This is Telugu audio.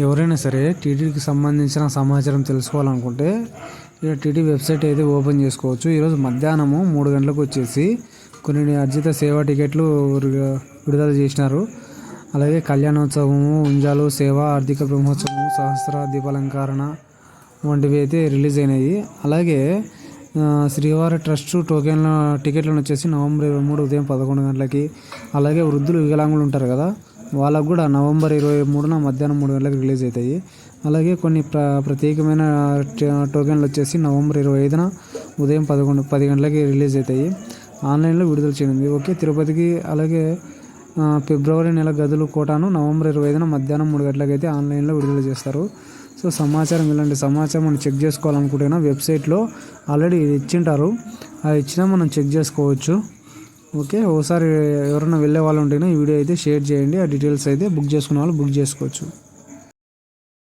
ఎవరైనా సరే టీటీడీకి సంబంధించిన సమాచారం తెలుసుకోవాలనుకుంటే ఇక టీటీ వెబ్సైట్ అయితే ఓపెన్ చేసుకోవచ్చు. ఈరోజు మధ్యాహ్నము 3 గంటలకు వచ్చేసి కొన్ని అర్జిత సేవా టికెట్లు విడుదల చేసినారు. అలాగే కళ్యాణోత్సవము, ఉంజాలు సేవ, ఆర్థిక బ్రహ్మోత్సవము, సహస్ర దీపాలంకరణ వంటివి అయితే రిలీజ్ అయినాయి. అలాగే శ్రీవారి ట్రస్ట్ టికెట్లను వచ్చేసి నవంబర్ 23 ఉదయం 11 గంటలకి, అలాగే వృద్ధులు వికలాంగులు ఉంటారు కదా, వాళ్ళకు కూడా నవంబర్ 23న మధ్యాహ్నం 3 గంటలకు రిలీజ్ అవుతాయి. అలాగే కొన్ని ప్రత్యేకమైన టోకెన్లు వచ్చేసి నవంబర్ 25న ఉదయం 10 గంటలకి రిలీజ్ అవుతాయి. ఆన్లైన్లో విడుదల చేయనుంది. ఓకే, తిరుపతికి అలాగే ఫిబ్రవరి నెల గదులు కోటాను నవంబర్ 25న మధ్యాహ్నం 3 గంటలకు అయితే ఆన్లైన్లో విడుదల చేస్తారు. సో సమాచారం ఇలాంటి సమాచారం మనం చెక్ చేసుకోవాలనుకుంటేనా వెబ్సైట్లో ఆల్రెడీ ఇచ్చింటారు, అది ఇచ్చినా మనం చెక్ చేసుకోవచ్చు. ఓకే, ఒకసారి ఎవరైనా వెళ్ళే వాళ్ళు ఉంటేనే ఈ వీడియో అయితే షేర్ చేయండి. ఆ డీటెయిల్స్ అయితే బుక్ చేసుకునే వాళ్ళు బుక్ చేసుకోవచ్చు.